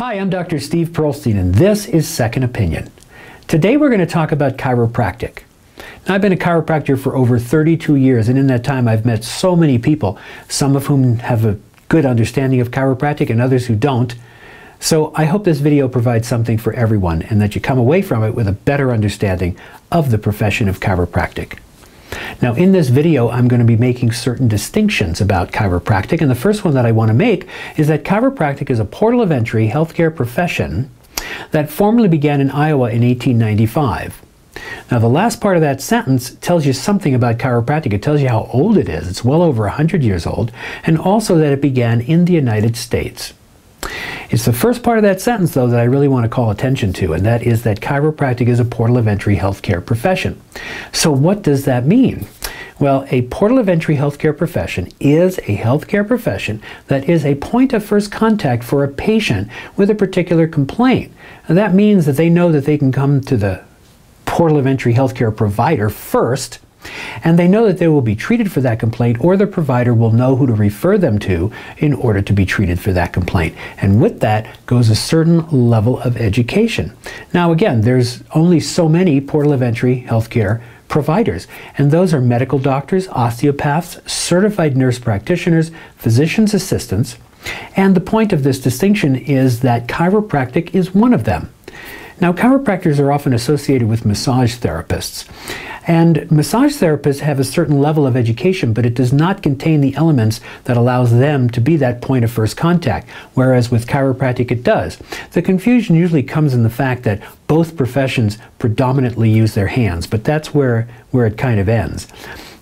Hi, I'm Dr. Steve Pearlstein, and this is Second Opinion. Today we're going to talk about chiropractic. Now, I've been a chiropractor for over 32 years, and in that time I've met so many people, some of whom have a good understanding of chiropractic and others who don't. So I hope this video provides something for everyone and that you come away from it with a better understanding of the profession of chiropractic. Now, in this video, I'm going to be making certain distinctions about chiropractic, and the first one that I want to make is that chiropractic is a portal of entry healthcare profession that formally began in Iowa in 1895. Now, the last part of that sentence tells you something about chiropractic. It tells you how old it is. It's well over 100 years old, and also that it began in the United States. It's the first part of that sentence, though, that I really want to call attention to, and that is that chiropractic is a portal of entry healthcare profession. So what does that mean? Well, a portal of entry healthcare profession is a healthcare profession that is a point of first contact for a patient with a particular complaint. And that means that they know that they can come to the portal of entry healthcare provider first, and they know that they will be treated for that complaint, or the provider will know who to refer them to in order to be treated for that complaint. And with that goes a certain level of education. Now again, there's only so many portal of entry healthcare providers, and those are medical doctors, osteopaths, certified nurse practitioners, physician's assistants, and the point of this distinction is that chiropractic is one of them. Now, chiropractors are often associated with massage therapists. And massage therapists have a certain level of education, but it does not contain the elements that allows them to be that point of first contact, whereas with chiropractic it does. The confusion usually comes in the fact that both professions predominantly use their hands, but that's where it kind of ends.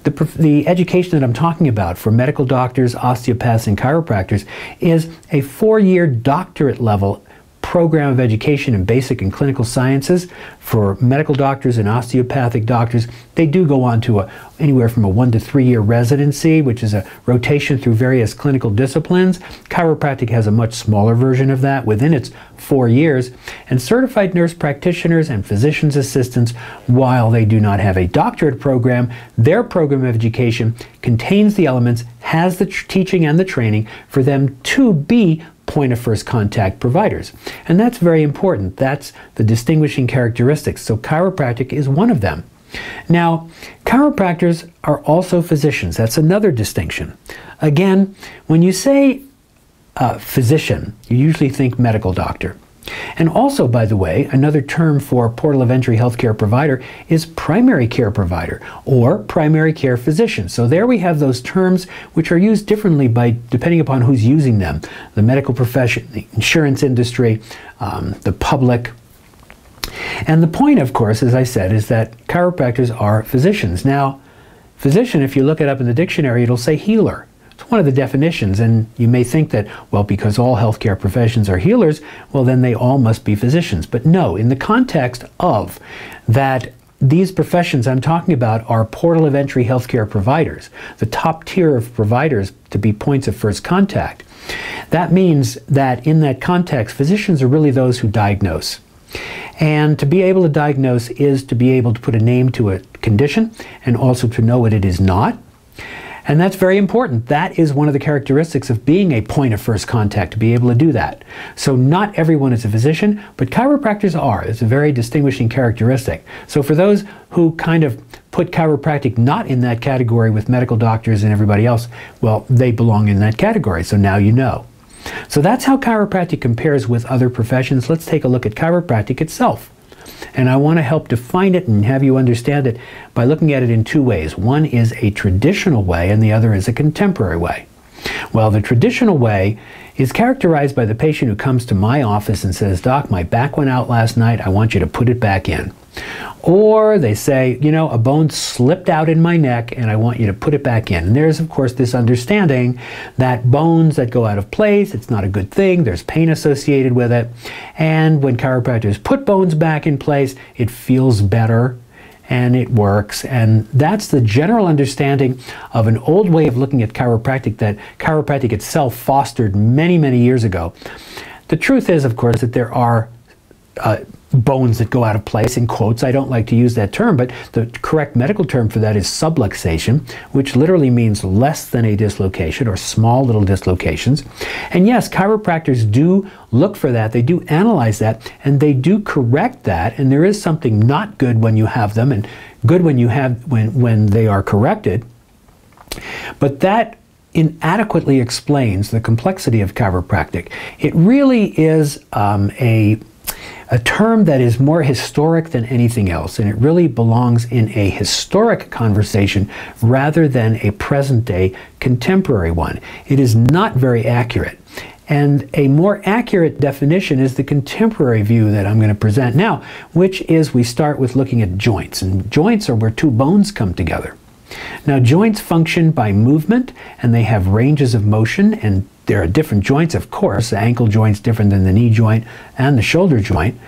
The education that I'm talking about for medical doctors, osteopaths, and chiropractors is a 4-year doctorate level program of education in basic and clinical sciences. For medical doctors and osteopathic doctors, they do go on to anywhere from a 1 to 3 year residency, which is a rotation through various clinical disciplines. Chiropractic has a much smaller version of that within its 4 years. And certified nurse practitioners and physician's assistants, while they do not have a doctorate program, their program of education contains the elements, has the teaching and the training for them to be point of first contact providers. And that's very important. That's the distinguishing characteristics. So chiropractic is one of them. Now, chiropractors are also physicians. That's another distinction. Again, when you say physician, you usually think medical doctor. And also, by the way, another term for portal of entry healthcare provider is primary care provider or primary care physician. So there we have those terms which are used differently depending upon who's using them. The medical profession, the insurance industry, the public. And the point, of course, as I said, is that chiropractors are physicians. Now, physician, if you look it up in the dictionary, it'll say healer. It's one of the definitions, and you may think that, well, because all healthcare professions are healers, well, then they all must be physicians. But no, in the context of that, these professions I'm talking about are portal of entry healthcare providers, the top tier of providers to be points of first contact. That means that in that context, physicians are really those who diagnose. And to be able to diagnose is to be able to put a name to a condition and also to know what it is not. And that's very important. That is one of the characteristics of being a point of first contact, to be able to do that. So not everyone is a physician, but chiropractors are. It's a very distinguishing characteristic. So for those who kind of put chiropractic not in that category with medical doctors and everybody else, well, they belong in that category. So now you know. So that's how chiropractic compares with other professions. Let's take a look at chiropractic itself. And I want to help define it and have you understand it by looking at it in two ways. One is a traditional way and the other is a contemporary way. Well, the traditional way is characterized by the patient who comes to my office and says, "Doc, my back went out last night. I want you to put it back in." Or they say, "You know, a bone slipped out in my neck and I want you to put it back in." And there's, of course, this understanding that bones that go out of place, it's not a good thing. There's pain associated with it. And when chiropractors put bones back in place, it feels better and it works. And that's the general understanding of an old way of looking at chiropractic that chiropractic itself fostered many, many years ago. The truth is, of course, that there are bones that go out of place, in quotes. I don't like to use that term, but the correct medical term for that is subluxation, which literally means less than a dislocation or small little dislocations. And yes, chiropractors do look for that. They do analyze that, and they do correct that. And there is something not good when you have them and good when you have when they are corrected. But that inadequately explains the complexity of chiropractic. It really is a term that is more historic than anything else, and it really belongs in a historic conversation rather than a present-day contemporary one. It is not very accurate. And a more accurate definition is the contemporary view that I'm going to present now, which is we start with looking at joints. And joints are where two bones come together. Now, joints function by movement, and they have ranges of motion, and there are different joints, of course. The ankle joint's different than the knee joint and the shoulder joint.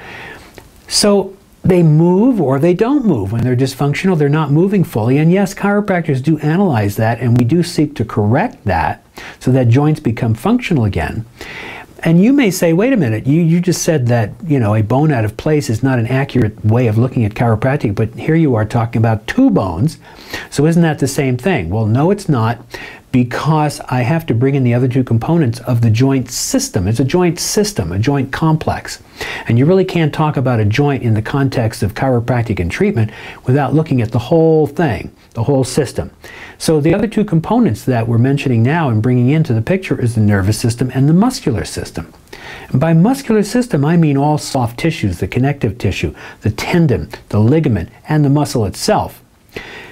So they move or they don't move. When they're dysfunctional, they're not moving fully. And yes, chiropractors do analyze that, and we do seek to correct that so that joints become functional again. And you may say, wait a minute, you just said that, you know, a bone out of place is not an accurate way of looking at chiropractic, but here you are talking about two bones. So isn't that the same thing? Well, no, it's not, because I have to bring in the other two components of the joint system. It's a joint system, a joint complex. And you really can't talk about a joint in the context of chiropractic and treatment without looking at the whole thing, the whole system. So the other two components that we're mentioning now and bringing into the picture is the nervous system and the muscular system. And by muscular system, I mean all soft tissues, the connective tissue, the tendon, the ligament, and the muscle itself.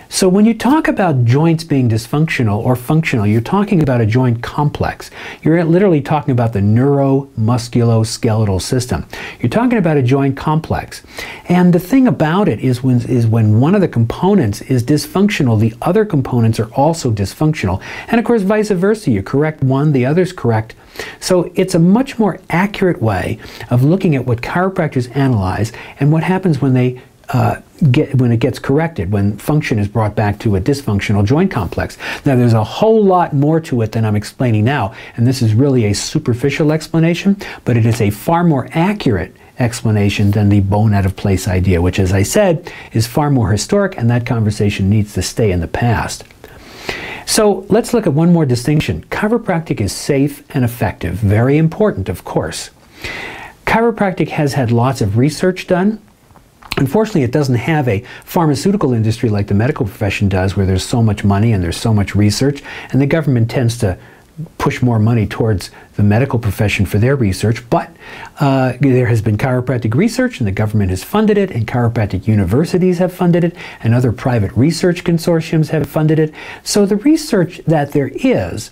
So when you talk about joints being dysfunctional or functional, you're talking about a joint complex. You're literally talking about the neuromusculoskeletal system. You're talking about a joint complex. And the thing about it is when one of the components is dysfunctional, the other components are also dysfunctional. And of course, vice versa. You correct one, the other's correct. So it's a much more accurate way of looking at what chiropractors analyze and what happens when they when it gets corrected, when function is brought back to a dysfunctional joint complex. Now, there's a whole lot more to it than I'm explaining now, and this is really a superficial explanation, but it is a far more accurate explanation than the bone out of place idea, which, as I said, is far more historic, and that conversation needs to stay in the past. So let's look at one more distinction. Chiropractic is safe and effective. Very important, of course. Chiropractic has had lots of research done. Unfortunately, it doesn't have a pharmaceutical industry like the medical profession does, where there's so much money and there's so much research, and the government tends to push more money towards the medical profession for their research. But there has been chiropractic research, and the government has funded it, and chiropractic universities have funded it, and other private research consortiums have funded it. So the research that there is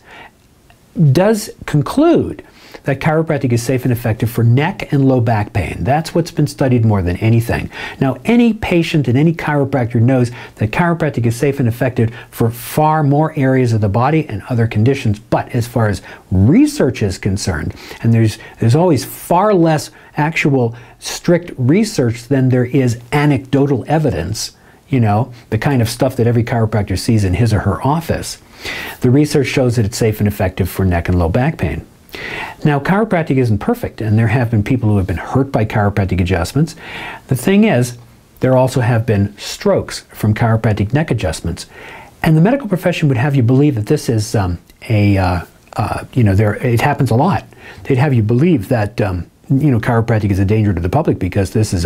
does conclude that chiropractic is safe and effective for neck and low back pain. That's what's been studied more than anything. Now, any patient and any chiropractor knows that chiropractic is safe and effective for far more areas of the body and other conditions. But as far as research is concerned, and there's always far less actual strict research than there is anecdotal evidence, you know, the kind of stuff that every chiropractor sees in his or her office. The research shows that it's safe and effective for neck and low back pain. Now, chiropractic isn't perfect, and there have been people who have been hurt by chiropractic adjustments. The thing is, there also have been strokes from chiropractic neck adjustments. And the medical profession would have you believe that this is it happens a lot. They'd have you believe that chiropractic is a danger to the public because this is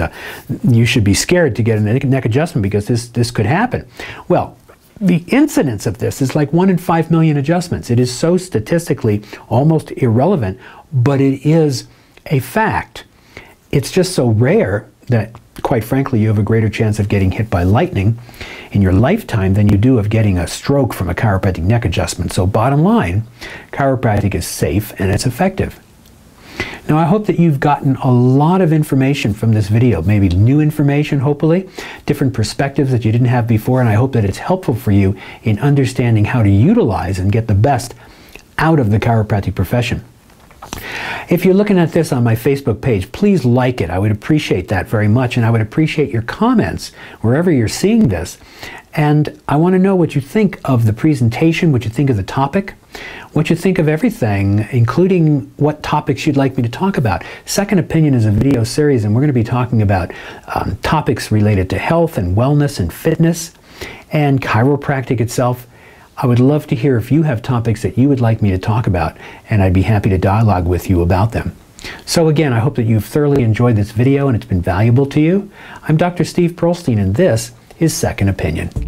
you should be scared to get a neck adjustment because this could happen. Well, the incidence of this is like 1 in 5 million adjustments. It is so statistically almost irrelevant, but it is a fact. It's just so rare that, quite frankly, you have a greater chance of getting hit by lightning in your lifetime than you do of getting a stroke from a chiropractic neck adjustment. So bottom line, chiropractic is safe and it's effective. Now, I hope that you've gotten a lot of information from this video, maybe new information, hopefully, different perspectives that you didn't have before, and I hope that it's helpful for you in understanding how to utilize and get the best out of the chiropractic profession. If you're looking at this on my Facebook page, please like it. I would appreciate that very much, and I would appreciate your comments wherever you're seeing this. And I want to know what you think of the presentation, what you think of the topic, what you think of everything, including what topics you'd like me to talk about. Second Opinion is a video series, and we're going to be talking about topics related to health and wellness and fitness and chiropractic itself. I would love to hear if you have topics that you would like me to talk about, and I'd be happy to dialogue with you about them. So again, I hope that you've thoroughly enjoyed this video and it's been valuable to you. I'm Dr. Steve Pearlstein, and this is Second Opinion.